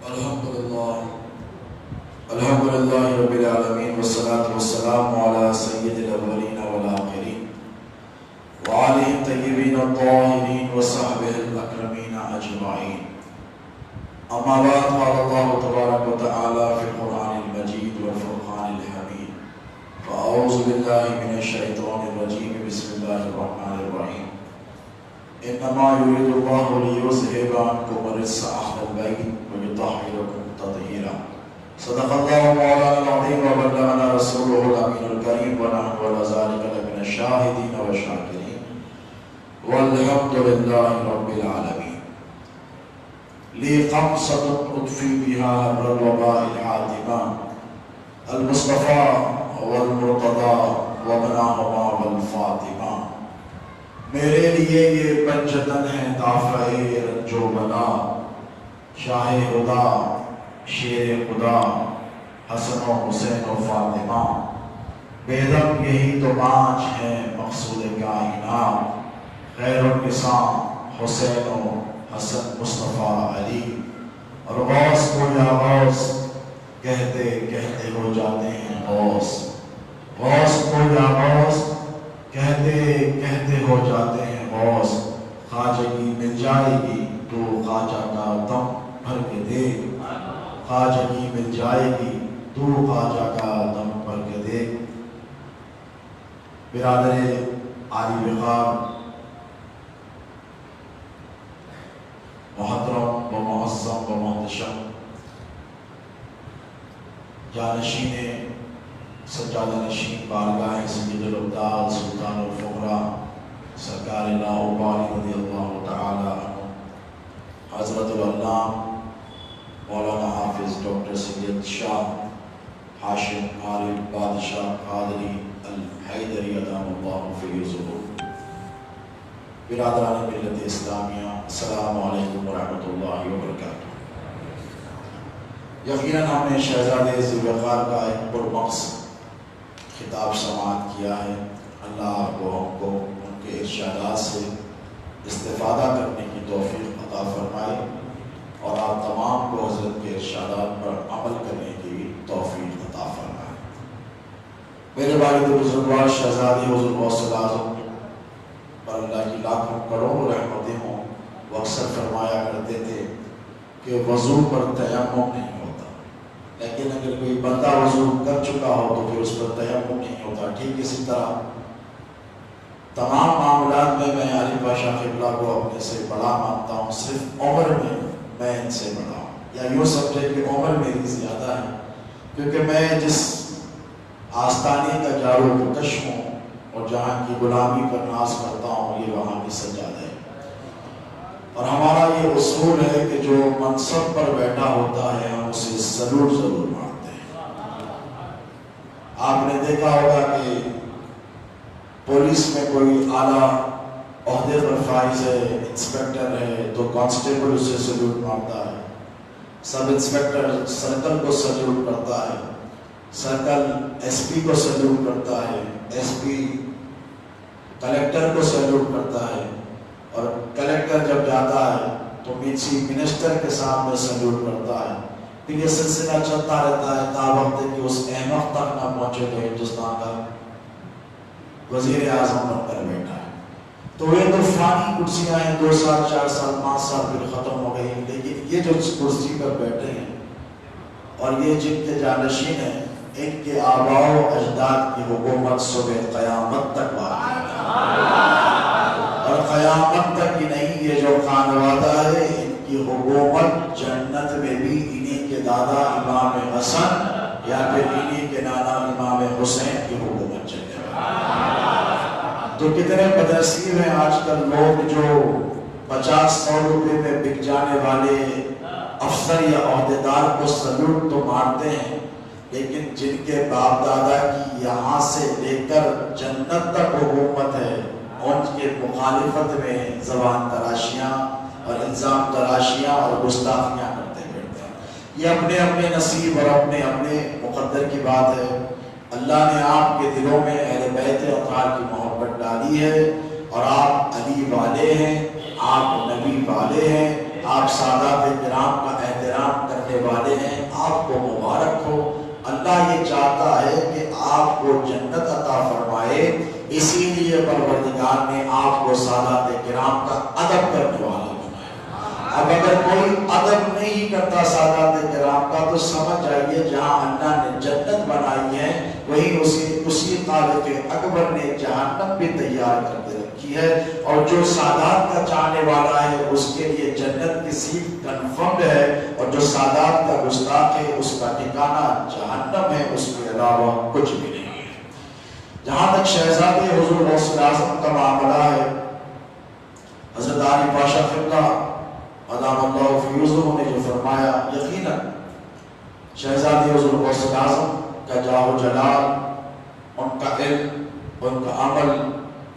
الحمدللہ رب العالمین والصلاة والسلام علی سید الاولین والآخرین وعلى الطیبین الطاہرین وصحبہ الاکرمین اجمعین. اما بعد قال اللہ تبارک وتعالی فی القرآن المجید والفرقان الحمید. فاعوذ باللہ من الشیطان الرجیم. بسم اللہ الرحمن الرحیم. انما یرید اللہ لیذہب عنکم الرجس اہل البیت ویطہرکم تطہیرا. صدق اللہ مولانا العظیم وبلغنا رسولہ الامین الکریم ونحن علی ذلک لمن الشاہدین والشاکرین والحمد للہ رب العالمین. لی خمسۃ اطفی بہا حبر الوباء الحاتمہ المصطفیٰ والمرتضیٰ وابناہما والفاطمہ. میرے لیے یہ پنجتن ہے دافع رنج و بلا، شاہ خدا شیر خدا حسن و حسین و فاطمہ. بیدم یہی تو پانچ ہیں مقصود کائنات، خیر النساء حسین و حسن مصطفیٰ علی. اور غوث کو یا غوث کہتے کہتے ہو جاتے ہیں غوث. غوث کو یا غوث کہتے کہتے ہو جاتے ہیں غوث. خواجگی مل جائے گی تو خواجہ کا دم بھر کے دے. خواجگی مل جائے گی تو خواجہ کا دم بھر کے دے. برادر عالی وقار محترم و معظم و محتشم جانشین سجادہ نشین بارگاہ سید الابدال سلطان الفقراء سرکار لاہوری رضی اللہ تعالی عنہ حضرت العلامہ مولانا حافظ ڈاکٹر سید شاہ ہاشم عارف بادشاہ قادری الحیدری ادام اللہ فیضہ. برادران ملت اسلامیہ السلام علیکم ورحمۃ اللہ وبرکاتہ. یقیناً ہم نے شہزادہ ذوالفقار کا ایک پرمقصد خطاب سماعت کیا ہے. اللہ کو ہم کو ان کے ارشادات سے استفادہ کرنے کی توفیق عطا فرمائے اور آپ تمام کو حضرت کے ارشادات پر عمل کرنے کی توفیق عطا فرمائے. میرے والد بزرگوار شہزادی حضور غوث اعظم پر اللہ کی لاکھوں کروڑوں رحمتیں ہوں. وہ اکثر فرمایا کرتے تھے کہ وضو پر تیمم نہیں ہوتا، لیکن اگر کوئی بندہ وضو کر چکا ہو تو پھر اس پر تیمم نہیں ہوتا. ٹھیک اسی طرح تمام معاملات میں علی پاشا قبلہ کو اپنے سے بڑا مانتا ہوں. صرف عمر میں ان سے بڑا ہوں، یا یوں سمجھے کہ عمر میری زیادہ ہے، کیونکہ میں جس آستانے کا جارو کش ہوں اور جہاں کی غلامی پر ناز کرتا ہوں یہ وہاں کی سجادہ ہے. اور ہمارا یہ اصول ہے کہ جو منصب پر بیٹھا ہوتا ہے ہم اسے ضرور مانتے ہیں. آپ نے دیکھا ہوگا کہ پولیس میں کوئی اعلیٰ عہدے پر فائز ہے، انسپیکٹر ہے تو کانسٹیبل اسے سلوٹ مارتا ہے، سب انسپیکٹر سرکل کو سلوٹ کرتا ہے، سرکل ایس پی کو سلوٹ کرتا ہے، ایس پی کلیکٹر کو سلوٹ کرتا ہے، اور کلیکٹر جب جاتا ہے تو چیف منسٹر کے سامنے سلوٹ کرتا ہے. پھر یہ سلسلہ چلتا رہتا ہے تا وقت کہ اس احمق تک نہ پہنچے تو ہندوستان کا وزیر اعظم بن کر بیٹھا ہے. تو یہ تو فانی کرسیاں ہیں، 2 سال 4 سال 5 سال پھر ختم ہو گئی. لیکن یہ جو کرسی پر بیٹھے ہیں اور یہ جن کے جانشین ہیں ان کے آباء و اجداد کی حکومت صبح قیامت تک باقی ہے. اور قیامت تک ہی نہیں، یہ جو خانوادہ ہے ان کی حکومت جنت میں بھی انہی کے دادا امام حسن یا پھر انہی کے نانا امام حسین کی حکومت چلے. تو کتنے بدنصیب ہیں آج کل لوگ جو 50-100 روپے میں بک جانے والے افسر یا عہدیدار کو سلوٹ تو مارتے ہیں، لیکن جن کے باپ دادا کی یہاں سے لے کر جنت تک حکومت ہے ان کے مخالفت میں زبان تراشیاں اور الزام تراشیاں اور گستاخیاں کرتے پھرتے ہیں. یہ اپنے اپنے نصیب اور اپنے اپنے مقدر کی بات ہے. اللہ نے آپ کے دلوں میں اہل بیت اطہار کی محبت ڈالی ہے اور آپ علی والے ہیں، آپ نبی والے ہیں، آپ سادات کرام کا احترام کرنے والے ہیں، آپ کو مبارک ہو۔ اللہ یہ چاہتا ہے کہ آپ کو جنت عطا فرمائے، اسی لیے پروردگار نے آپ کو سادات کرام کا ادب کرنے والا بنایا۔ اب اگر کوئی ادب نہیں کرتا سادات کرام کا تو سمجھ جائیے جہاں اللہ نے جنت بنائی ہے وہیں اسی خالق اکبر نے جہنم بھی تیار کر کے رکھی ہے، اور جو سادات کا چاہنے والا ہے اس کے لیے جنت کی سیٹ کنفرمڈ ہے، اور جو سادات کا گستاخ ہے اس کا ٹھکانہ جہنم ہے، اس کے علاوہ کچھ بھی نہیں ہے۔ جہاں تک شہزادے حضور غوث اعظم کا معاملہ ہے، حضرت علی پاشا قبلہ ادام اللہ فیوزہ نے جو فرمایا، یقیناً شہزادے حضور غوث اعظم کا جاہ و جلال، ان کا علم، ان کا عمل،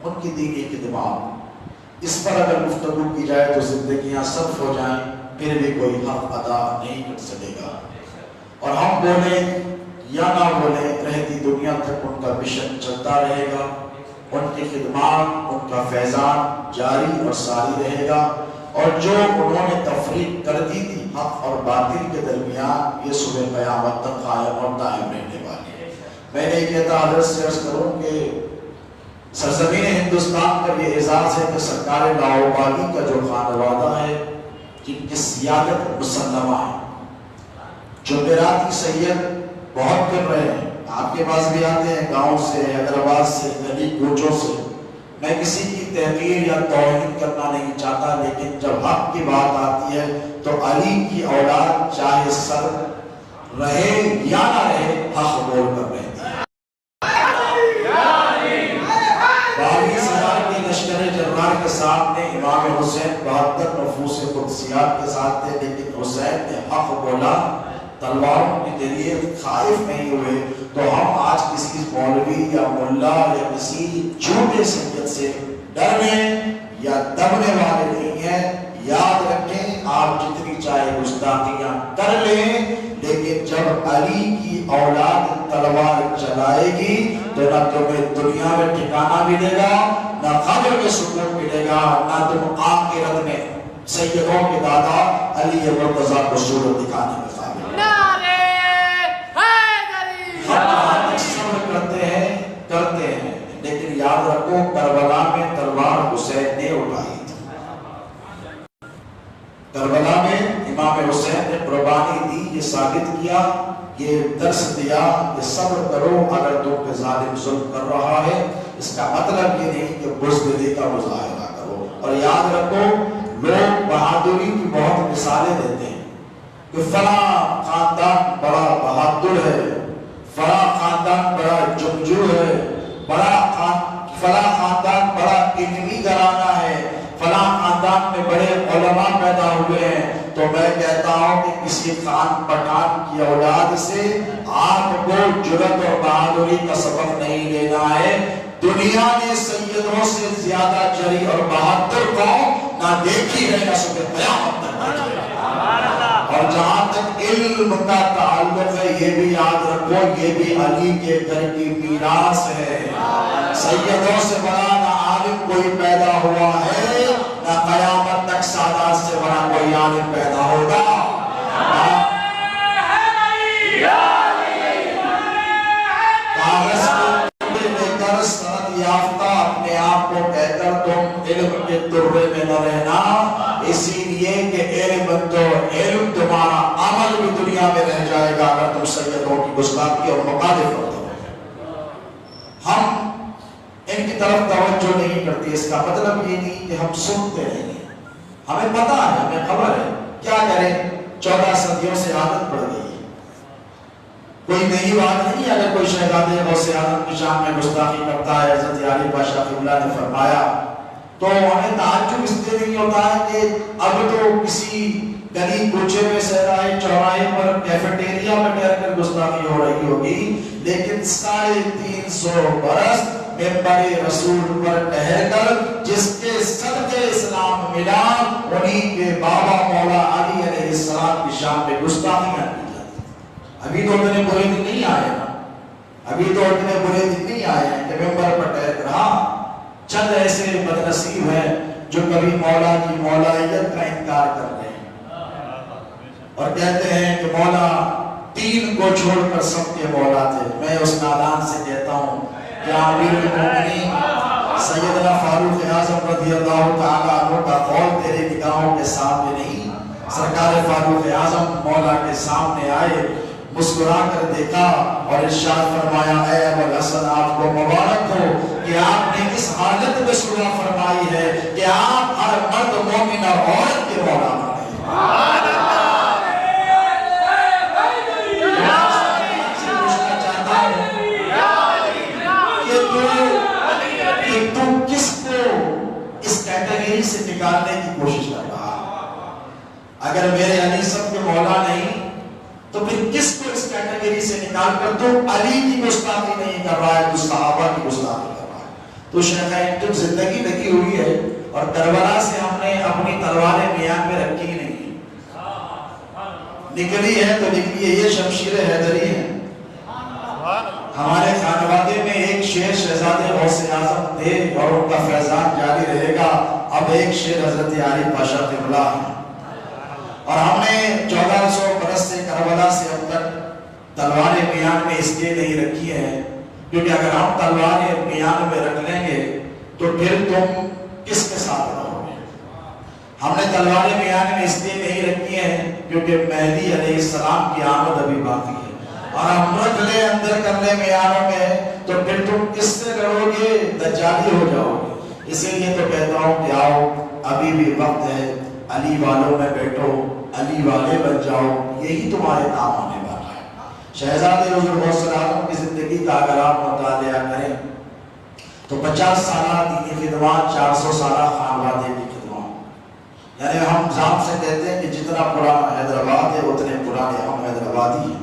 ان کی دینی خدمات، اس پر اگر گفتگو کی جائے تو زندگیاں صرف ہو جائیں پھر بھی کوئی حق ادا نہیں کر سکے گا، اور ہم بولیں یا نہ بولیں رہتی دنیا تک ان کا مشن چلتا رہے گا، ان کی خدمات، ان کا فیضان جاری اور ساری رہے گا، اور جو انہوں نے تفریق کر دی تھی حق اور باطل کے درمیان، یہ صبح قیامت تک قائم اور دائم رہنے والی ہے۔ میں نے کہتا حضرت سے عرض کروں کہ سرزمین ہندوستان کا یہ اعزاز ہے کہ سرکار لاہوری کا جو خانوادہ ہے، جن کی سیادت مسلمہ ہے، جمعراتی سید بہت کر رہے ہیں، آپ کے پاس بھی آتے ہیں گاؤں سے، حیدرآباد سے، گلی کوچوں سے۔ میں کسی کی تحقیر یا توہین کرنا نہیں چاہتا، لیکن جب حق کی بات آتی ہے تو علی کی اولاد چاہے سر رہے یا نہ رہے حق بول کر رہتی ہے۔ 22,000 کی لشکر جرار کے ساتھ نے امام حسین 72 نفوس قدسیات کے ساتھ تھے، لیکن حسین نے حق بولا، تلواروں کے ذریعے خائف نہیں ہوئے۔ تو ہم آج کسی مولوی یا ملا یا کسی جھوٹے سید سے ڈرنے یا دبنے والے نہیں ہیں۔ یاد رکھیں آپ جتنی چاہے گستاخیاں کر لیں، لیکن جب علی کی اولاد تلوار چلائے گی تو نہ تمہیں دنیا میں ٹھکانہ ملے گا، نہ قبر میں سکون ملے گا، نہ تم آخرت میں سیدوں کے دادا علی مرتضیٰ کو صورت دکھانے میں قابل۔ ہم صبر کرتے ہیں، لیکن یاد رکھو کربلا میں تلوار حسین نے اٹھائی تھی، کربلا میں امام حسین نے قربانی دی، یہ ثابت کیا، یہ درس دیا کہ صبر کرو، اگر تم پہ ظالم ظلم کر رہا ہے اس کا مطلب یہ نہیں کہ بزدلی کا مظاہرہ کرو۔ اور یاد رکھو لوگ بہادری کی بہت مثالیں دیتے ہیں کہ فلاں خاندان بڑا بہادر ہے، فلاں خاندان بڑا جنگجو ہے، فلاں خاندان بڑا علمی گھرانہ ہے، فلاں خاندان میں بڑے علماء پیدا ہوئے ہیں۔ تو میں کہتا ہوں کہ کسی خان پٹھان کی اولاد سے آپ کو جرأت اور بہادری کا سبق نہیں لینا ہے۔ دنیا نے سیدوں سے زیادہ جری اور بہادر قوم نہ دیکھی ہے، نہ صبح قیامت تک دیکھی ہے۔ اور جہاں تک علم کا تعلق ہے یہ بھی یاد رکھو، یہ بھی علی کے گھر کی میراث ہے۔ سیدوں سے بڑا نہ عالم کوئی پیدا ہوا ہے، نہ قیامت تک سادات سے بڑا کوئی عالم پیدا ہوگا۔ کاغذ کے لے کر سند یافتہ اپنے آپ کو کہہ کر تم علم کے تربے میں نہ رہنا، اسی لیے کہ علم تمہارا عمل بھی دنیا میں رہ جائے گا اگر تم سیدوں کی گستاخی اور مخالف کرتے ہو۔ ہم ان کی طرف توجہ نہیں کرتے، اس کا مطلب یہ نہیں کہ ہم سنتے رہیں گے، ہمیں پتا ہے، ہمیں خبر ہے، کیا کریں 14 صدیوں سے عادت پڑ گئی ہے، کوئی نئی بات نہیں۔ اگر کوئی شہزادے غوث اعظم کی شان میں گستاخی کرتا ہے، حضرت علی پاشا قبلہ نے فرمایا، تو ہمیں تعجب اس لیے نہیں ہوتا ہے کہ اب تو کسی گلی کوچے میں صحرائے چوراہے پر کیفیٹیریا میں ٹھہر کر گستاخی ہو رہی ہوگی، لیکن 350 برس ممبر رسول پر ٹھہر کر جس کے صدقے اسلام ملا، انہی کے بابا مولا علی علیہ السلام کی شان میں گستاخیاں کی جاتی۔ ابھی تو اتنے برے دن نہیں آئے نا، ابھی تو اتنے برے دن نہیں آئے ہیں کہ ممبر پر ٹھہر کر، ہاں چند ایسے بدنصیب ہیں جو کبھی مولا کی مولائیت کا انکار کر رہے ہیں، اور کہتے ہیں کہ مولا تین کو چھوڑ کر سب کے مولا تھے. میں اس نادان سے کہتا ہوں کہ امیر المومنین سیدنا فاروق اعظم رضی اللہ تعالیٰ عنہ کا قول تیرے نگاہوں کے سامنے نہیں. سرکار فاروق اعظم مولا کے سامنے آئے, مسکرا کر دیکھا اور ارشاد فرمایا اے ابوالحسن آپ کو مبارک ہو کہ آپ نے اس حالت میں صلح فرمائی ہے کہ آپ ہر مرد مومن اور عورت کے مولا بن گئے. سے نکالنے کی کوشش کر رہا. اگر میرے علی سب کے مولا نہیں تو پھر کس کو اس کیٹیگری سے نکال کر تو علی کی گستاخی نہیں کر رہا ہے, تو صحابہ کی گستاخی کر رہا ہے. تو شیخین جب زندگی لگی ہوئی ہے اور کربلا سے ہم نے اپنی تلواریں میان میں رکھی نہیں, نکلی ہے تو نکلی ہے. یہ شمشیر حیدری ہے. ہمارے خانوادے میں ایک شیر شہزادے غوث اعظم تھے اور ان کا فیضان جاری رہے گا. اب ایک شیر حضرت علی پاشا قبلہ ہے. اور ہم نے 1400 برس سے کربلا سے اب تک تلواریں میان میں اس لیے نہیں رکھی ہیں کیونکہ اگر ہم تلواریں میان میں رکھ لیں گے تو پھر تم کس کے ساتھ رہو گے. ہم نے تلواریں میان میں اس لیے نہیں رکھی ہیں کیونکہ مہدی علیہ السلام کی آمد ابھی باقی ہے, اور ہم رکھ لیں اندر کر لیں میانوں میں تو پھر تم کس سے رہو گے, دجالی ہو جاؤ گے. اسی لیے تو کہتا ہوں کہ آؤ ابھی بھی وقت ہے, علی والوں میں بیٹھو, علی والے بن جاؤ, یہی تمہارے کام آنے والا ہے. شہزادے حضور غوث اعظم کی زندگی کا اگر آپ مطالعہ کریں تو 50 سالہ دینی خدمات, 400 سالہ خانوادے کی خدمات. یعنی ہم ذات سے کہتے ہیں کہ جتنا پرانا حیدرآباد ہے اتنے پرانے ہم حیدرآبادی ہیں.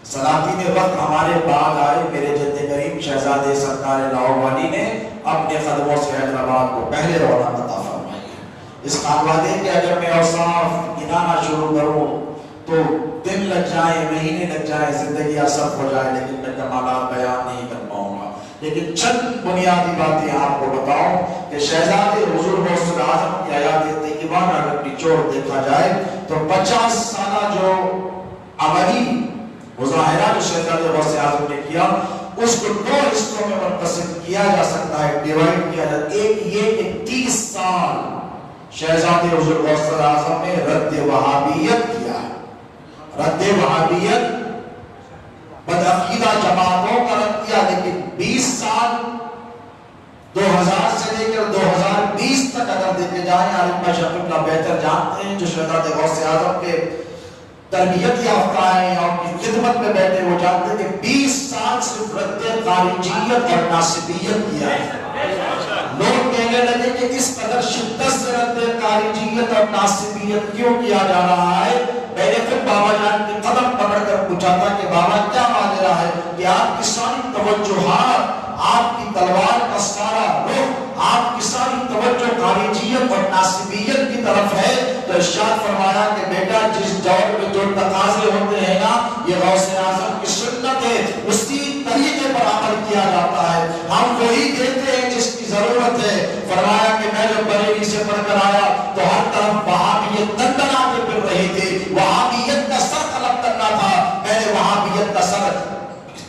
سلاطین وقت ہمارے بعد آئے میرے جد کریم شہزادے سرکار لاہوری نے اپنے قدموں سے حیدرآباد کو پہلے رونق عطا فرمائی ہے. اس خانوادے کے اگر میں اوصاف گنانا شروع کروں تو دن لگ جائیں, مہینے لگ جائیں, زندگی اسف ہو جائے, لیکن میں کمالات بیان نہیں کر پاؤں گا. لیکن چند بنیادی باتیں آپ کو بتاؤں کہ شہزادے حضور غوث اعظم کی حیات طیبہ کا اگر نچوڑ دیکھا جائے تو 50 سالہ جو عملی مظاہرہ جو شہزادے غوث اعظم نے کیا اس کو 2 حصوں میں منقسم کیا جا سکتا ہے, ڈیوائڈ کیا جاتا ہے. ایک یہ کہ 30 سال شہزادے حضور غوث اعظم نے رد وہابیت کیا ہے. رد وہابیت بدعقیدہ جماعتوں کا رد کیا, لیکن 20 سال 2000 سے لے کر 2020 تک اگر دیکھے جائیں, عالم شفیع اللہ بہتر جانتے ہیں, جو شہزادے غوث اعظم کے تربیت یافتہ ہیں اور کی خدمت میں بیٹھے وہ جانتے ہیں کہ 20 سال صرف رد خارجیت اور ناصبیت کیا ہے. لوگ کہنے لگے کہ اس قدر شدت سے رد خارجیت اور ناصبیت کیوں کیا جا رہا ہے. میں نے پھر بابا جان کے قدم پکڑ کر پوچھا تھا کہ بابا کیا ماجرا ہے کہ آپ کی ساری توجہات, آپ کی تلوار کا سارا رخ, آپ کی ساری توجہ خارجیت اور ناصبیت کی طرف ہے. تو ارشاد فرمایا کہ بیٹا جس دور میں جو تقاضے ہوتے ہیں نا, یہ غوث اعظم کی سنت ہے, اسی طریقے پر عمل کیا جاتا ہے. ہم وہی دیتے ہیں جس کی ضرورت ہے. فرمایا کہ میں جب بریلی سے پڑھ کر آیا تو ہر طرف وہابیت دندنا کے پھر رہی تھی. وہابیت کا سر قلم کرنا تھا, میں نے وہابیت کا سر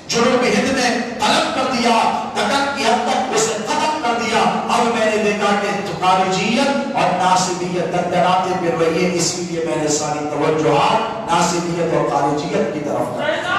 جنوب ہند میں قلم کر دیا, تک کی حد تک اسے ختم کر دیا. اب میں نے دیکھا کہ خارجیت اور ناصبیت دندناتے پھر رہی ہے, اسی لیے میں نے ساری توجہات ناصبیت اور خارجیت کی طرف کر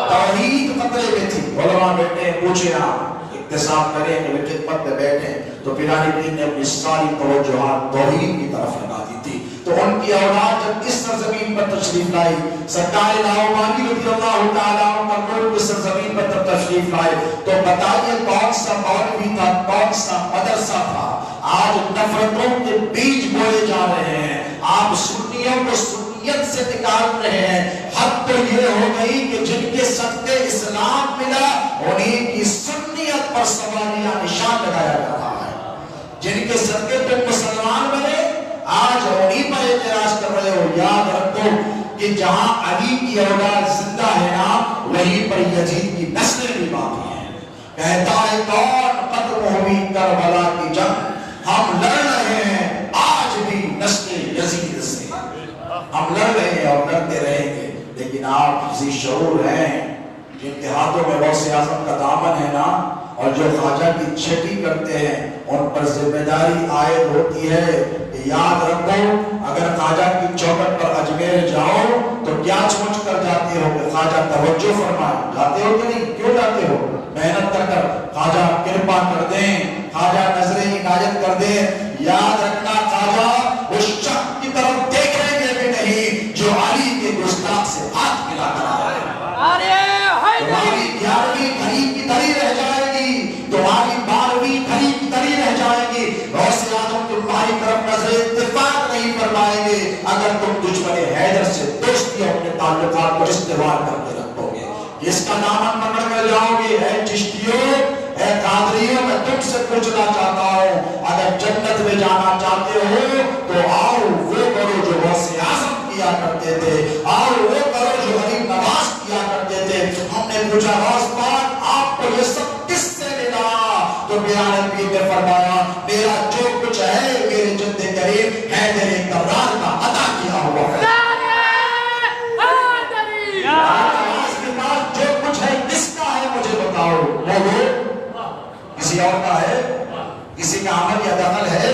توحید خطرے میں تھی. علماء بیٹھے پوچھے, آپ اقتصاد کریں کہ خدمت میں بیٹھیں, تو پرانے دین نے اپنی ساری توجہات توحید کی طرف لگا دی تھی. تو ان کی اولاد جب اس سرزمین پر تشریف لائی, سرکار لاہوری رضی اللہ تعالیٰ عنہ ملک اس سرزمین پر تشریف لائے, تو بتائیے کون سا مولوی تھا, کون سا مدرسہ تھا. آج نفرتوں کے بیج بوئے جا رہے ہیں, آپ سنیوں کو سنیت سے نکال رہے ہیں. حد تو یہ ہو گئی کہ جن کے صدقے اسلام ملا انہیں کی سنیت پر سوالیہ نشان لگایا جا رہا ہے. جن کے صدقے پہ مسلمان بنے آج انہیں پر اعتراض کر رہے ہو. یاد رکھو کہ جہاں علی کی اولاد زندہ ہے نا, وہیں پر یزید کی نسلیں بھی باقی ہیں. کہتا ہے کون قدم ہوئی کربلا کی جنگ, ہم لڑ رہے شعور ہیں جن کے ہاتھوں میں غوث اعظم کا دامن ہے نا، اور جو خواجہ کی چھٹی کرتے ہیں ان پر ذمہ داری عائد ہوتی ہے کہ یاد رکھو اگر خواجہ کی چوکٹ پر اجمیر جاؤ تو کیا سوچ کر جاتے ہو کہ خواجہ توجہ فرمائے؟ جاتے ہو کہ نہیں؟ کیوں جاتے ہو؟ محنت کر خواجہ کرپا کر دیں، خواجہ نظر عنایت کر دیں۔ یاد رکھنا خواجہ اس شخص کی طرف دیکھیں گے بھی نہیں جو علی کے گستاخ سے ہاتھ ملا کر آئے۔ تمہاری 11ویں گھڑی کی دری رہ جائے گی، تمہاری 12ویں گھڑی کی دری رہ جائے گی۔ غوث اعظم تمہاری طرف نظر اتفاق نہیں فرمائیں گے اگر تم دشمن حیدر سے دوستی اپنے تعلقات کو استوار کر کے رکھو گے۔ اس کا دامن پکڑ کر جاؤ گے۔ اے چشتیوں، اے قادریوں، میں تم سے پوچھنا چاہتا ہوں اگر جنت میں جانا چاہتے ہو تو آؤ وہ کرو جو غوث اعظم کیا کرتے تھے، آؤ وہ کرو جو غریب نواز کیا کرتے تھے۔ ہم نے پوچھا غوث پاک آپ کو یہ سب کس سے ملا؟ تو میرے نبی نے فرمایا میرا جو کچھ ہے میرے جد کریم حیدر کرار کا عطا کیا ہوا ہے۔ کے پاس جو کچھ ہے کس کا ہے مجھے بتاؤ؟ بولو، کسی اور کا ہے؟ کسی کا عمل یا دخل ہے؟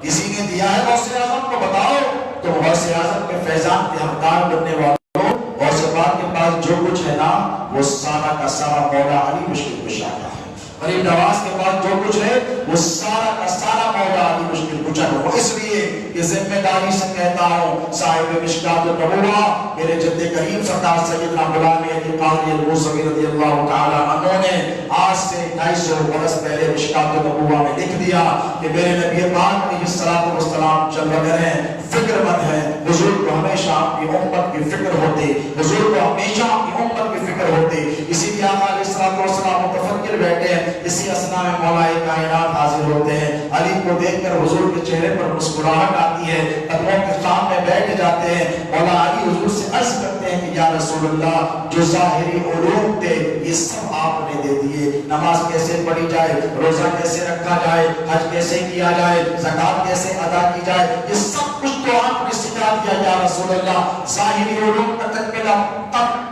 کسی نے دیا ہے غوث اعظم کو؟ بتاؤ۔ تو غوث اعظم کے فیضان کے حقدار بننے والوں، غوث پاک کے پاس جو کچھ ہے نا وہ سارا کا سارا مولا علی مشکل کشا کا ہے۔ غریب نواز کے پاس جو کچھ ہے وہ سارا کا سارا مولا علی مشکل کشا ہے۔ اس لیے یہ ذمہ داری سے کہتا ہوں صاحب مشکات النبوہ میرے جد کریم سرکار سیدنا غلام علی قادری الموسوی رضی اللہ تعالی عنہ نے آج سے 250 برس پہلے مشکات النبوہ میں لکھ دیا کہ میرے نبی پاک علیہ الصلوۃ والسلام چل رہے ہیں، فکر مند ہے، حضور کو ہمیشہ اپنی امت کی فکر ہوتی، حضور کو ہمیشہ اپنی امت کی فکر ہوتی۔ اسی لیے آقا علیہ الصلوۃ والسلام متفکر بیٹھے ہیں، اسی اثنا میں مولا کائنات حاضر ہوتے ہیں، علی کو دیکھ کر حضور کے چہرے پر مسکراہٹ آتی ہے، قدموں کے سامنے بیٹھ جاتے ہیں۔ مولا علی حضور سے عرض کرتے ہیں کہ یا رسول اللہ جو ظاہری علوم تھے یہ سب آپ نے دے دیے، نماز کیسے پڑھی جائے، روزہ کیسے رکھا جائے، حج کیسے کیا جائے، زکوٰۃ کیسے ادا کی جائے، یہ سب کچھ تو آپ نے سکھا دیا یا رسول اللہ۔ ظاہری علوم کا تکمیلہ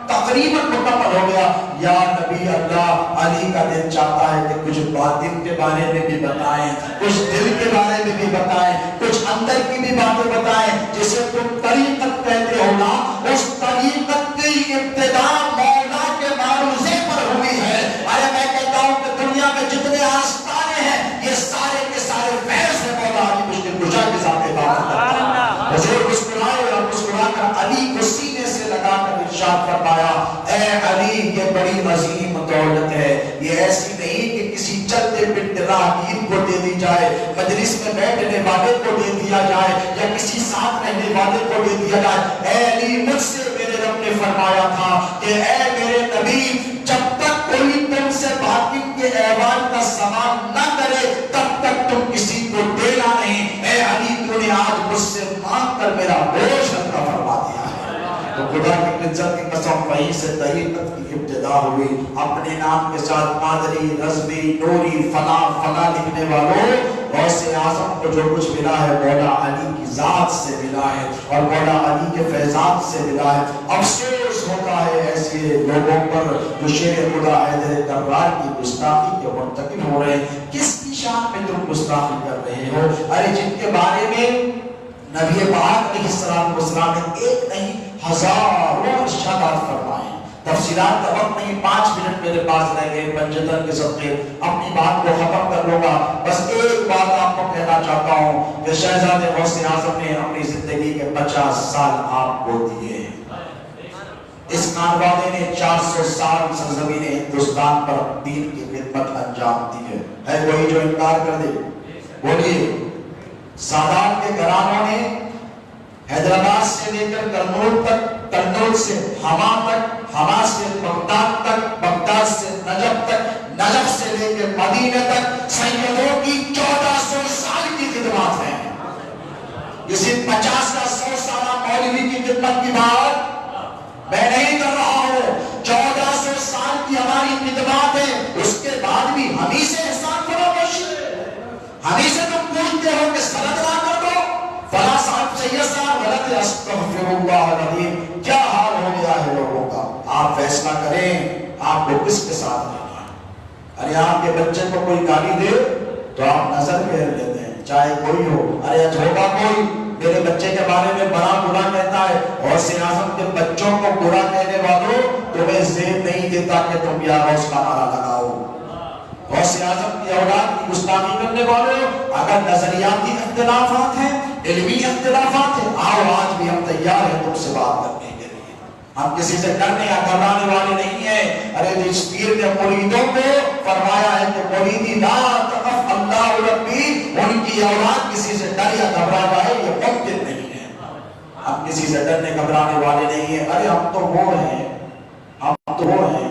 تقریباً مکمل ہو گیا۔ یا نبی اللہ، علی کا دل چاہتا ہے کہ کچھ باطن کے بارے میں بھی بتائیں، کچھ دل کے بارے میں بھی بتائیں، کچھ اندر کی بھی باتیں بتائیں۔ جسے تم طریقت کہتے ہو نا، اس طریقت کی ابتدا مولا کے معروضے پر ہوئی ہے۔ ارے میں کہتا ہوں کہ دنیا میں جتنے آستانے ہیں یہ سارے کے سارے فیض ہیں مولا علی مشکل کشا کے ساتھ عبادت کرتا ہے۔ حضور مسکرائے اور مسکرا کر علی کو سینے سے لگا کر ارشاد فرمایا اے علی یہ بڑی عظیم دولت ہے، یہ ایسی نہیں کہ کسی چلتے پھرتے راہگیر کو دے دی جائے، مجلس میں بیٹھنے والے کو دے دیا جائے یا کسی ساتھ رہنے والے کو دے دیا جائے۔ اے علی مجھ سے میرے رب نے فرمایا تھا کہ اے میرے نبی جب تک کوئی تم سے باطن کے ایوان کا سوال نہ کرے تب تک تم کسی کو دینا نہیں۔ اے علی تو نے آج مجھ سے مانگ کر میرا بوجھ ہلکا فرما دیا ہے۔ تو خدا کی عزت کی قسم وہیں سے طریقت کی ابتدا ہوئی۔ اپنے نام کے ساتھ قادری، رضوی، نوری، فلاں لکھنے والوں، غوث اعظم کو جو کچھ ملا ہے مولا علی کی ذات سے ملا ہے اور مولا علی کے فیضان سے ملا ہے۔ افسوس ہوتا ہے ایسے لوگوں پر جو شیر خدا حیدر کرار کی گستاخی کے مرتکب ہو رہے ہیں۔ کس کی شان میں تم گستاخی کر رہے ہو؟ ارے جن کے بارے میں نبی پاک علیہ السلام نے ایک نہیں ہزاروں ارشادات فرمائے۔ تفصیلات کا وقت نہیں، 5 منٹ میرے پاس رہ گئے، پنجتن کے صدقے اپنی بات کو ختم کر لوں گا۔ بس ایک بات آپ کو کہنا چاہتا ہوں کہ شہزادے غوث اعظم نے اپنی زندگی کے 50 سال آپ کو دیے۔ اس خانوادے نے 400 سال سرزمین ہندوستان پر دین کی خدمت انجام دی ہے کوئی جو انکار کر دے؟ بولیے۔ سادات کے گھرانوں نے حیدرآباد سے لے کر کرنول تک، کرنول سے ہما تک، ہما سے بغداد تک، بغداد سے نجف تک، نجف سے لے کر مدینہ تک سیدوں کی 1400 سال کی خدمات ہیں۔ کسی 50 یا 100 سالہ مولوی کی خدمت کی بات میں نہیں کر رہا ہوں۔ 1400 سال کی ہماری خدمات ہے، اس کے بعد بھی ہمیں سے احسان فراموشی، ہمیں سے تم پوچھتے ہو کہ سند لا کر دو، فلاں صاحب سید صاحب غلط ہے، استغفر اللہ العظیم۔ کیا حال ہو گیا ہے لوگوں کا؟ ارے آپ کے بچے کو کوئی گالی دے تو آپ نظر پھیر لیتے ہیں، چاہے کوئی ہو، ارے ہوگا کوئی میرے بچے کے بارے میں بڑا برا کہتا ہے، غوث اعظم کے بچوں کو برا کہنے والوں تمہیں زیب نہیں دیتا کہ تم یا غوث کا نعرہ لگاؤ۔ غوث اعظم کی اولاد کی گستاخی کرنے والوں، اگر نظریاتی اختلافات ہیں، علمی اختلافات ہیں، آؤ آج بھی ہم تیار ہیں تم سے بات کرنے کے لیے، ہم کسی سے ڈرنے یا گھبرانے والے نہیں ہیں۔ ارے جس پیر نے مریدوں کو فرمایا ہے کہ مریدی لا تخف اللہ ربی، ان کی اولاد کسی سے ڈر یا گھبرا جائے یہ ممکن نہیں ہے، ہم کسی سے ڈرنے گھبرانے والے نہیں ہیں۔ ارے ہم تو وہ ہیں، ہم تو وہ ہیں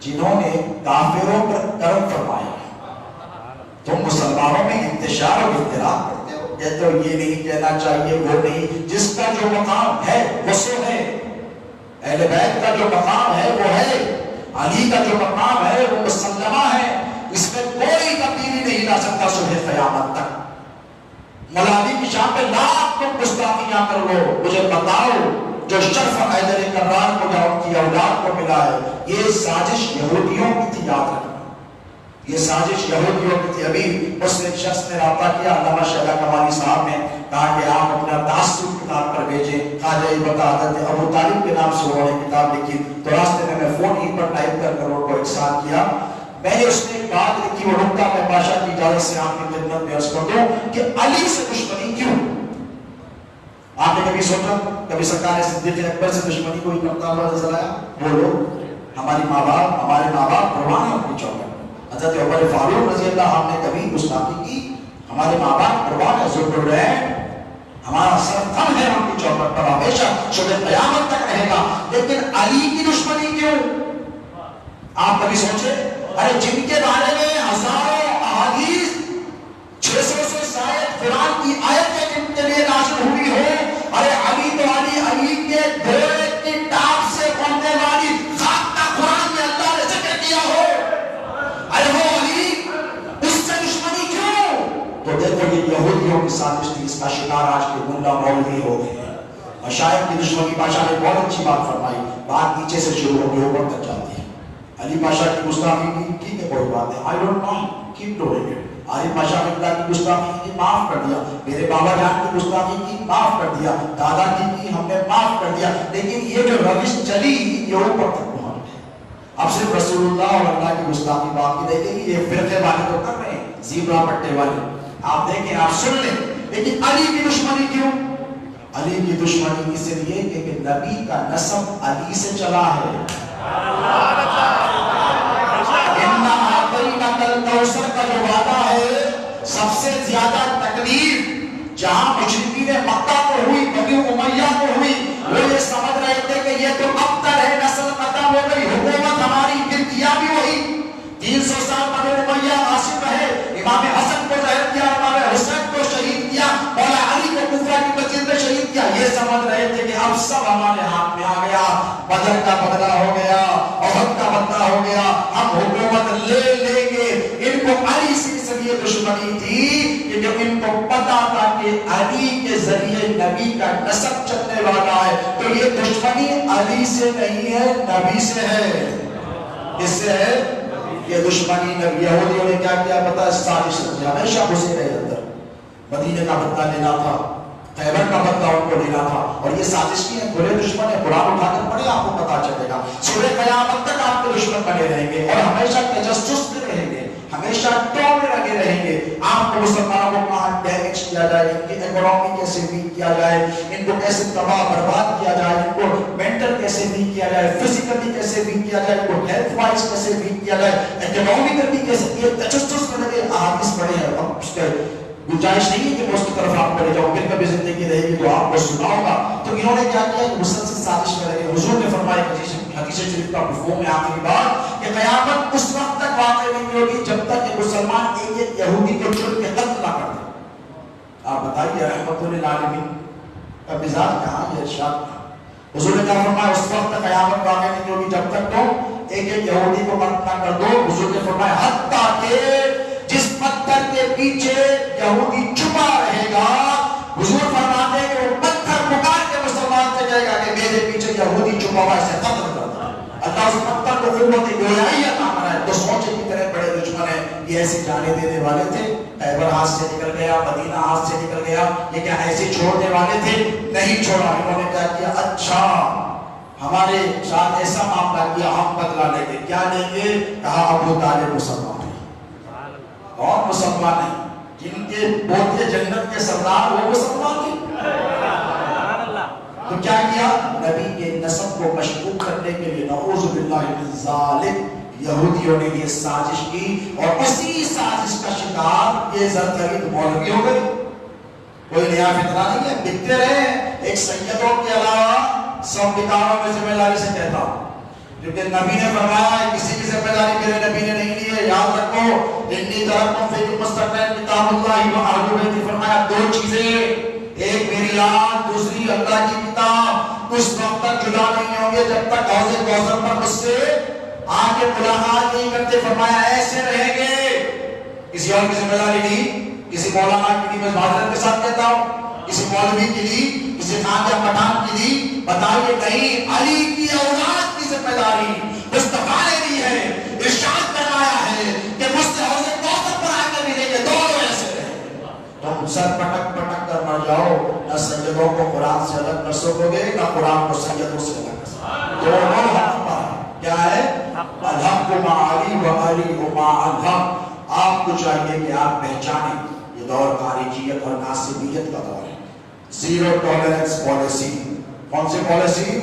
جنہوں نے کافروں پر کرم فرمایا، تم مسلمانوں میں انتشار اور اختلاف کرتے ہو، کہتے ہو یہ نہیں کہنا چاہیے وہ نہیں، جس کا جو مقام ہے وہ سو ہے، اہل بیت کا جو مقام ہے وہ ہے، علی کا جو مقام ہے وہ مسلمہ ہے، اس میں کوئی تبدیلی نہیں لا سکتا صبح قیامت تک۔ مولا علی کی شان پہ لاکھ تم گستاخیاں کر لو، مجھے بتاؤ جو شرف حیدر کرار کو یا ان کی اولاد کو ملا ہے، یہ سازش یہودیوں کی تھی، یاد رکھنا یہ سازش یہودیوں کی تھی۔ ابھی اس نے ایک شخص نے رابطہ کیا، علامہ شہلا کمالی صاحب نے کہا کہ آپ اپنا تعصب کتاب پر بھیجیں، خواجہ بتا حضرت ابو طالب کے نام سے انہوں نے کتاب لکھی، تو راستے میں میں فون ہی پر ٹائپ کر ان کو احسان کیا، میں نے اس میں ایک بات لکھی، وہ نکتہ میں بادشاہ کی اجازت سے آپ کی خدمت میں عرض کر دوں کہ علی سے دشمنی کیوں؟ آپ نے کبھی سوچا کبھی سرکار صدیق اکبر سے دشمنی کوئی کرتا ہوا نظر آیا؟ وہ لوگ ہمارے ماں باپ قربان ہیں اپنی چوکٹ، حضرت عمر فاروق رضی اللہ عنہ نے کبھی گستاخی کی؟ ہمارے ماں باپ قربان ہے، ذوالفقار العین ہمارا سر تھم ہے ان کی چوکٹ پر، ہمیشہ شب قیامت تک رہے گا، لیکن علی کی دشمنی کیوں؟ آپ کبھی سوچے؟ ارے جن کے بارے میں ہزاروں احادیث 600 سے زائد قرآن کی آیتیں جن کے لیے نازل ہوئی ہو، ارے علی تو علی کے گھوڑے کی ٹاپ سے پڑھنے والی خاک کا قرآن میں اللہ نے ذکر کیا ہو، ارے وہ علی اس سے دشمنی کیوں؟ تو دیکھو یہ یہودیوں کی سازش تھی، اس کا شکار آج کے ملا مولوی ہو گئے ہیں۔ مشائخ کی دشمنی، بادشاہ نے بہت اچھی بات فرمائی، بات نیچے سے شروع ہوگی اوپر تک جاتی ہے۔ علی پاشا کی گستاخی کی، ٹھیک ہے کوئی بات ہے، I don't mind, keep doing it۔ علی پاشا نے کی گستاخی کی، معاف کر دیا، میرے بابا جان کی گستاخی کی، معاف کر دیا، دادا کی ہم نے معاف کر دیا، لیکن یہ جو روش چلی یہ اوپر تک پہنچ گئی۔ اب صرف رسول اللہ اور اللہ کی گستاخی باقی رہ گئی، یہ فرقے والے تو کر رہے ہیں، زیبرا پٹے والے، آپ دیکھیں آپ سن لیں، لیکن علی کی دشمنی کیوں؟ علی کی دشمنی اس لیے کہ نبی کا نسب علی سے چلا ہے۔ کوثر کا جو وعدہ ہے، سب سے زیادہ تکلیف جہاں مشرکین مکہ کو ہوئی، بنی امیہ کو ہوئی، وہ یہ سمجھ رہے تھے کہ یہ تو ابتر ہے، نسل ختم ہو گئی، حکومت ہماری گر کیا بھی وہی 300 سال بنی امیہ عاصم رہے، امام حسن کو ظاہر کیا، امام حسین کو شہید کیا، مولا علی کو کوفہ کی مسجد میں شہید کیا، یہ سمجھ رہے تھے کہ اب سب ہمارے ہاتھ میں آ گیا، بدر کا بدلہ ہو گیا، احد کا بدلہ ہو گیا، ہم حکومت لے لیں گے۔ ان کو علی سے اس لیے دشمنی تھی کہ جب ان کو پتا تھا کہ علی کے ذریعے نبی کا نسب چلنے والا ہے، تو یہ دشمنی علی سے نہیں ہے، نبی سے ہے۔ اس سے ہے یہ دشمنی نبی۔ یہودیوں نے کیا کیا پتا ہے؟ سازش رچی، ہمیشہ گھسے رہے اندر، مدینے کا بدلہ لینا تھا، خیبر کا بدلہ ان کو لینا تھا، اور یہ سازش کی ہے، بھلے دشمن ہے، قرآن اٹھا کر پڑھے آپ کو پتا چلے گا، سورہ قیامت تک آپ کے دشمن بنے رہیں گے اور ہمیشہ تجسس میں رہیں گے، ہمیشہ ٹو میں لگے رہیں گے۔ آپ کو مسلمانوں کو کہاں ڈیمیج کیا جائے، ان کی اکانومی کیسے ویک کیا جائے، ان کو کیسے تباہ برباد کیا جائے، ان کو مینٹل کیسے ویک کیا جائے، فزیکلی کیسے ویک کیا جائے، ان کو ہیلتھ وائز کیسے ویک کیا جائے، اکنامکلی کیسے، یہ تجسس میں لگے احادیث پڑھے ہیں۔ اب اس کے گنجائش نہیں ہے کہ میں اس کی طرف آپ پڑے جاؤں، پھر کبھی زندگی رہے گی تو آپ کو سناؤں گا۔ تو انہوں نے کیا کیا کہ مسلسل سازش میں لگے۔ حضور نے فرمایا حدیث شریف کا مفہوم ہے آخری بات کہ قیامت اس وقت تک واقع نہیں ہوگی جب تک کہ مسلمان ایک ایک یہودی کو چن کے قتل نہ کر دیں۔ آپ بتائیے رحمت للعالمین کا مزاج کہاں، یہ ارشاد کہاں؟ حضور نے کیا فرمایا؟ اس وقت تک قیامت واقع نہیں ہوگی جب تک تم ایک ایک یہودی کو قتل نہ کر دو۔ حضور نے فرمایا حتیٰ کہ جس پتھر کے پیچھے یہودی چھپا رہے گا، حضور فرماتے ہیں کہ وہ پتھر پکار کے مسلمان سے کہے گا کہ میرے پیچھے یہودی چھپا ہوا، اسے قتل کر دو۔ اللہ اس پتھر کو قوت گویائی عطا کرائے۔ تو سوچے کتنے بڑے دشمن ہیں۔ یہ ایسے جانے دینے والے تھے؟ خیبر ہاتھ سے نکل گیا، مدینہ ہاتھ سے نکل گیا، یہ کیا ایسے چھوڑنے والے تھے؟ نہیں چھوڑا. انہوں نے کیا کیا؟ اچھا ہمارے ساتھ ایسا معاملہ کیا، ہم بدلہ لیں گے. کیا لیں گے؟ کہا ابو طالب مسلمان ہے. اور مسلمان نہیں، جن کے پوتے جنت کے سردار وہ مسلمان نہیں. تو کیا کیا؟ نبی کے نسب کو مشکوک کرنے کے لیے نعوذ باللہ من ذالک یہودیوں نے یہ سازش کی، اور اسی سازش کا شکار یہ زرتگی مولوی ہو گئی. کوئی نیا فتنہ نہیں ہے، بکتے رہے. ایک سیدوں کے علاوہ سب بکاروں میں ذمہ داری سے کہتا ہوں، کیونکہ نبی نے فرمایا کسی کی ذمہ داری میرے نبی نے نہیں لی ہے. یاد رکھو، انی ترکتم فیکم مستقبل کتاب اللہ و اہل بیت. فرمایا دو چیزیں، ایک میری یاد، دوسری اللہ کی کتاب. اس وقت تک جدا نہیں ہوں گے جب تک حوض کوثر پر مجھ سے آ کے ملاقات نہیں کرتے. فرمایا ایسے رہیں گے. کسی اور کی ذمہ داری نہیں، کسی مولانا کی نہیں، میں معذرت کے ساتھ کہتا ہوں، کسی مولوی کی نہیں، کسی خان یا پٹھان کی نہیں. بتائیے نہیں، علی کی اولاد کی ذمہ داری مصطفیٰ نے دی ہے. ارشاد فرمایا ہے کہ مجھ سے حوض کوثر پر آ کے ملیں گے، دونوں ایسے رہیں گے. تم سر پٹک پٹک کر مر جاؤ، نہ سیدوں کو قرآن سے الگ کر سکو گے، نہ قرآن کو سیدوں سے الگ کر سکو گے. دونوں حق پر کیا ہے؟ الحق مع علی و علی مع الحق. آپ کو چاہیے کہ آپ پہچانیں یہ دور خارجیت اور ناصبیت کا دور ہے. Zero tolerance policy. کون سی پالیسی؟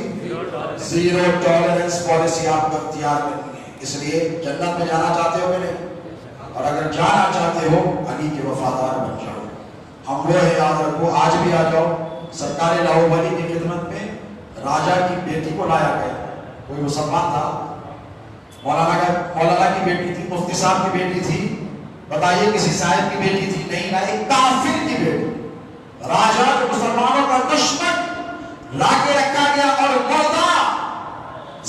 زیرو ٹالرنس پالیسی آپ کو اختیار کرنی ہے. اس لیے جنت میں جانا چاہتے ہو کہ نہیں؟ اور اگر جانا چاہتے ہو علی کے وفادار بن جاؤ. ہم وہ ہے، یاد رکھو. آج بھی آ جاؤ. سرکار لاہوری کی خدمت میں راجہ کی بیٹی کو لایا گیا. کوئی مسلمان تھا، مولانا کی بیٹی تھی، مفتی صاحب کی بیٹی تھی. بتائیے کسی صاحب کی بیٹی تھی؟ نہیں نہ، ایک کافر کی بیٹی. راجہ جو مسلمانوں کا دشمن لا کے رکھا گیا، اور مردہ،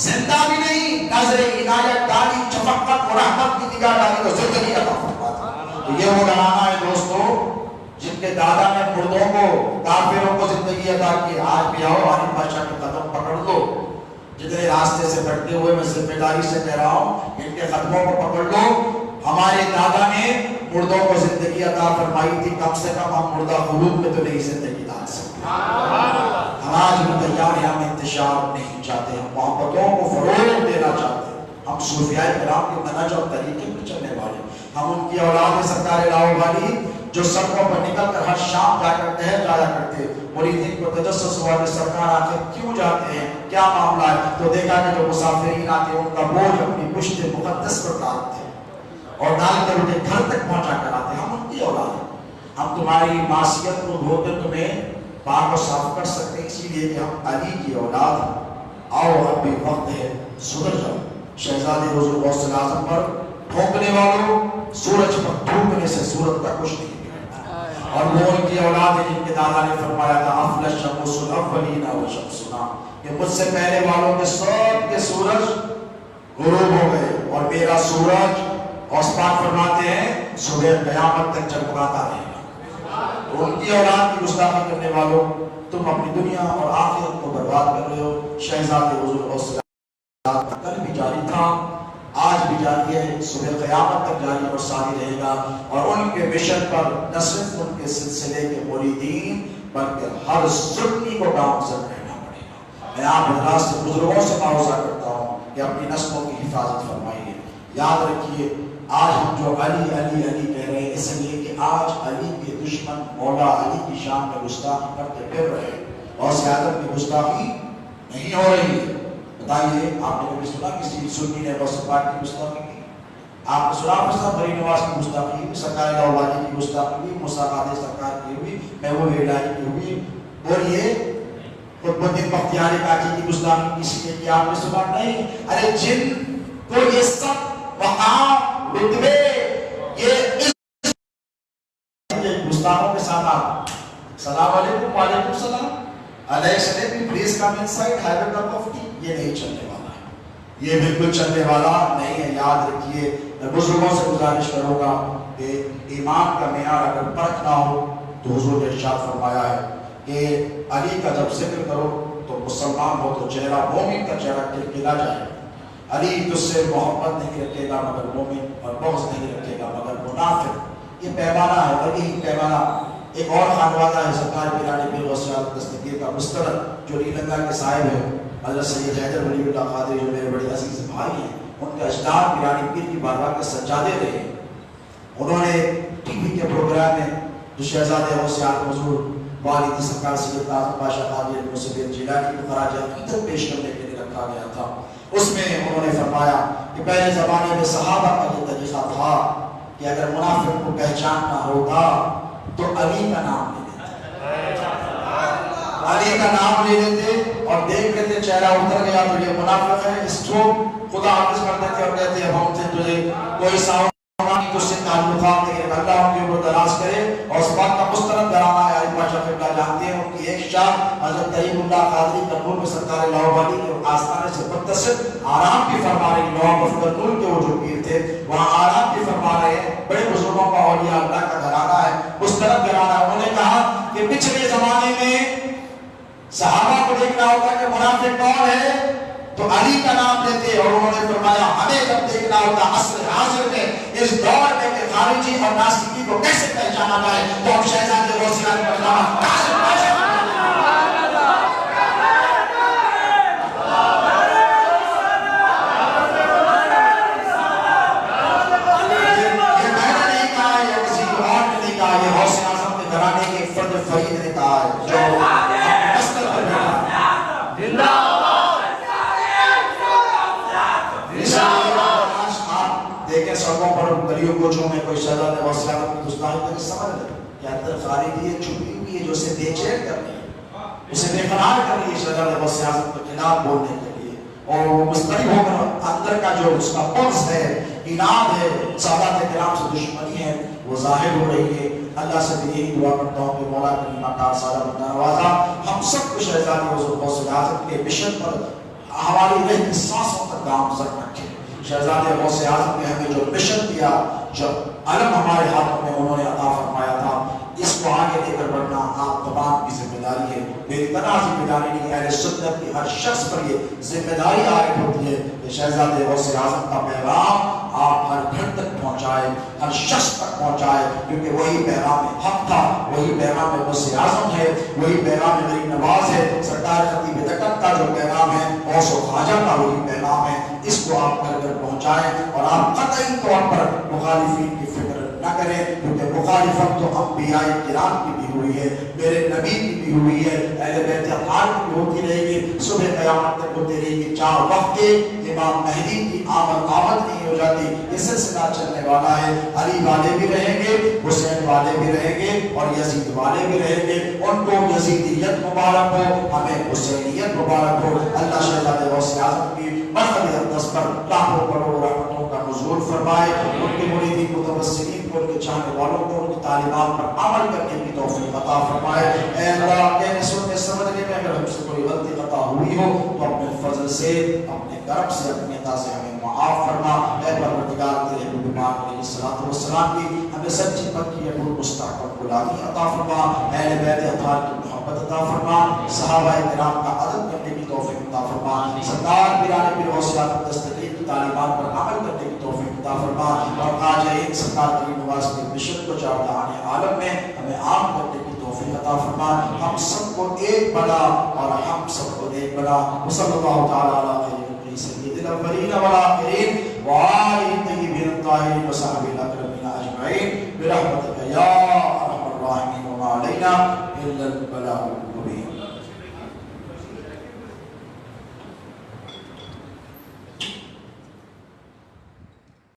زندہ بھی نہیں. نظر عنایت ڈالی، شفقت اور رحمت کی نگاہ ڈالی تو زندگی عطا فرماتا. تو یہ وہ گھرانہ ہے دوستو جن کے دادا نے مردوں کو، کافروں کو زندگی عطا کی. آج بھی آؤ، عالم بادشاہ کے قدم پکڑ لو. جتنے راستے سے بڑھتے ہوئے میں ذمہ داری سے کہہ رہا ہوں، ان کے قدموں کو پکڑ لو. ہمارے دادا نے مردوں کو زندگی عطا فرمائی تھی، کم سے کم ہم مردہ قلوب میں تو نہیں زندگی لا سکتے. ہم آج بھی تیار ہیں، ہم انتشار نہیں چاہتے، ہم محبتوں کو فروغ دینا چاہتے ہیں. ہم صوفیاء کرام کے منہج اور طریقے پر چلنے والے، ہم ان کی اولاد سرکار لاہوری جو سڑکوں پر نکل کر ہر شام جا کر ٹہل جایا کرتے. مریدین کو تجسس ہوا کہ سرکار آخر کیوں جاتے ہیں، کیا معاملہ ہے؟ تو دیکھا کہ جو مسافرین آتے ان کا بوجھ اپنی پشت مقدس پر ڈالتے اور ڈال کر انہیں گھر تک پہنچا کر آتے. ہم ان کی اولاد ہیں. ہم تمہاری معصیت کو دھو کر تمہیں پاک و صاف کر سکتے ہیں، اسی لیے کہ ہم علی کی اولاد ہیں. آؤ اب بھی وقت ہے، سدھر جاؤ. شہزادے حضور غوث اعظم پر پھونکنے والوں، سورج پر تھوکنے سے سورج کا کچھ نہیں بگڑتا. اور وہ ان کی اولاد ہے جن کے دادا نے فرمایا تھا افل الشمس الاولین وشمسنا، کہ مجھ سے پہلے والوں کے سب کے سورج غروب ہو گئے اور میرا سورج غوث پاک فرماتے ہیں صبح قیامت تک جگمگاتا رہے گا. ان کی اولاد کی گستاخی کرنے والوں، تم اپنی دنیا اور آخرت کو برباد کر رہے ہو. شہزادے حضور غوث کل بھی جاری تھا، آج بھی جاری ہے، صبح قیامت تک جاری اور ساری رہے گا. اور ان کے مشن پر نہ صرف ان کے سلسلے کے مریدین بلکہ ہر سنی کو گامزن رہنا پڑے گا. میں آپ حضرات سے، بزرگوں سے معاوضہ کرتا ہوں کہ اپنی نسلوں کی حفاظت فرمائیے. یاد رکھیے آج ہم جو علی علی علی کہہ رہے ہیں اس لیے کہ آج علی کے دشمن مولا علی کی شان میں گستاخی کرتے پھر رہے ہیں اور سیادت کی گستاخی نہیں ہو رہی ہے. بتائیے آپ نے کبھی سنا کسی سنی نے غوث پاک کی گستاخی کی؟ آپ نے سنا مثلا بری نواز کی گستاخی ہوئی، سرکار لاہوری کی گستاخی ہوئی، موسیٰ قادری سرکار کی ہوئی، محبوب الہی کی ہوئی. بولیے قطب الدین بختیار کاکی کی گستاخی کسی نے کی؟ آپ نے سنا نہیں. ارے جن کو یہ سب مقام رتبے یہ گستاخوں کے ساتھ آپ السلام علیکم وعلیکم السلام علیہ السلام please come inside have a cup of T, یہ نہیں چلنے والا ہے، یہ بالکل چلنے والا نہیں ہے. یاد رکھیے میں بزرگوں سے گزارش کروں گا کہ ایمان کا معیار اگر پرکھنا ہو تو حضور نے ارشاد فرمایا ہے کہ علی کا جب ذکر کرو تو مسلمان ہو تو چہرہ مومن کا چہرہ کھلا جائے. علی تجھ سے محبت نہیں رکھے گا مگر مومن، اور بغض نہیں رکھے گا مگر منافق، یہ پیمانہ ہے اور یہی پیمانہ ایک اور خانوادہ ہے سرکار پیرانی پیر غوث اعظم دستگیر کا مسترد جو نیلنگا کے صاحب ہے حضرت سید حیدر ولی اللہ قادری جو میرے بڑے عزیز بھائی ہیں، ان کے اجداد پیرانی پیر کی بارگاہ کے سجادے رہے۔ انہوں نے ٹی وی کے پروگرام میں جو شہزادہ غوث اعظم حضور والد سرکار سید اعظم بادشاہ قادری المنصف الجیلانی کو خراج عقیدت پیش کرنے کے لیے رکھا گیا تھا۔ اس میں انہوں نے فرمایا کہ پہلے زمانے میں صحابہ کا یہ طریقہ تھا کہ اگر منافق کو پہچاننا ہوتا تو علی کا نام لے لیتے، علی کا نام لے لیتے اور دیکھ لیتے چہرہ اتر گیا تو یہ منافق ہے، اس کو خدا حافظ کر دیتے اور کہتے ہیں ہم سے تجھے کوئی ساؤں تو سے تعلقات ہے، اللہ ان کے اوپر دراز کرے۔ اور اس بات کا مستند گرانا ہے علی پاشا قبلہ جانتے ہیں، ان کی ایک شام حضرت کریم اللہ قادری کرنول میں سرکار لاہوری کے آستانے سے متصل آرام کی فرما رہے نواب کرنول کے وہ جو پیر تھے وہاں آرام کی فرما رہے ہیں، بڑے بزرگوں کا اولیاء اللہ کا گھرانہ ہے، مستند گھرانہ ہے۔ انہوں نے کہا کہ پچھلے زمانے میں صحابہ کو دیکھنا ہوتا کہ منافق کون ہے تو علی کا نام لیتے، اور انہوں نے فرمایا ہمیں جب دیکھنا ہوتا عصر حاضر میں اس دور میں کہ خارجی اور ناسکی کو کیسے پہچانا جائے تو ہم شہزادے غوث اعظم کا نام فرید نے کہا ہے جو مستر پر بیٹھا دیکھیں سڑکوں پر گلیوں کوچوں میں کوئی شہزادہ غوث اعظم کی گستاخی کرے سمجھ لے کہ اندر خارجی ہے، چھپی ہوئی ہے جو اسے بے چین کر رہی ہے، اسے بے قرار کر رہی ہے شہزادہ غوث اعظم کے خلاف بولنے کے لیے، اور وہ مستقل ہو کر اندر کا جو اس کا پرس ہے، اناد ہے، سادات کرام سے دشمنی ہے، وہ ظاہر ہو رہی ہے۔ اللہ سے بھی یہی دعا کرتا ہوں کہ مولا کریم عطا سارا بندہ نوازا ہم سب کو شہزادی حضور غوث اعظم کے مشن پر ہماری رہتی سانسوں تک گامزن رکھے۔ شہزادہ غوث اعظم نے ہمیں جو مشن دیا، جو علم ہمارے ہاتھوں میں انہوں نے عطا فرمایا تھا، اس کو آگے لے کر بڑھنا آپ تمام کی ذمہ داری ہے۔ میری تنہا ذمہ داری نہیں، اہل سنت کی ہر شخص پر یہ ذمہ داری عائد ہوتی ہے کہ شہزادہ غوث اعظم کا پیغام آپ ہر گھر تک پہنچائے، ہر شخص تک پہنچائے، کیونکہ وہی پیغام حق تھا، وہی پیغام غوث اعظم ہے، وہی پیغام غریب نواز ہے، سرکار خطیب دکن کا جو پیغام ہے، غوث و خواجہ کا وہی پیغام ہے۔ اس کو آپ گھر گھر پہنچائیں اور آپ قطعی طور پر مخالفین کی فکر نہ کریں، کیونکہ مخالفت تو انبیاء کرام کی بھی ہوئی ہے، میرے نبی کی بھی ہوئی ہے، اہل بیت اطہار کی بھی ہوتی رہے گی، صبح قیامت تک ہوتی رہے گی۔ 4 وقت کے امام مہدی کی آمد نہیں ہو جاتی، یہ سلسلہ چلنے والا ہے۔ علی والے بھی رہیں گے، حسین والے بھی رہیں گے اور یزید والے بھی رہیں گے۔ ان کو یزیدیت مبارک ہو، ہمیں حسینیت مبارک ہو۔ اللہ شہزادہ غوث اعظم کی مرحبا اقدس پر لاکھوں کروڑوں رحمتوں کا نزول فرمائے، ان کے مریدین متوسلین کو، ان کے چاہنے والوں کو ان کی تعلیمات پر عمل کرنے کی توفیق عطا فرمائے۔ اے اللہ کہنے سننے سمجھنے میں اگر ہم سے کوئی غلطی خطا ہوئی ہو تو اپنے فضل سے، اپنے کرم سے، اپنی عطا سے ہمیں معاف فرما۔ اے پروردگار تیرے حبیب پاک علیہ الصلوۃ والسلام کی ہمیں سچی پکی ابو مستحکم غلامی عطا فرما، اہل بیت اطہار کی محبت عطا فرما، صحابہ کرام کا ادب کرنے کی توفیق عطا فرما، سرکار پیرانی پیر غوث اعظم دستگیر کی تعلیمات پر عمل کرنے کی توفیق عطا فرما، اور آج ایک سرکار کریم نواز کے مشن کو جہان عالم میں ہمیں عام کرنے کی توفیق عطا فرما۔ ہم سب کو ایک بنا اور ہم سب کو ایک بنا۔ وصلی اللہ تعالی علی سید الاولین والآخرین وآلہ الطیبین الطاہرین وصحبہ الاکرمین اجمعین برحمتک یا ارحم الراحمین وما علینا الا البلاغ۔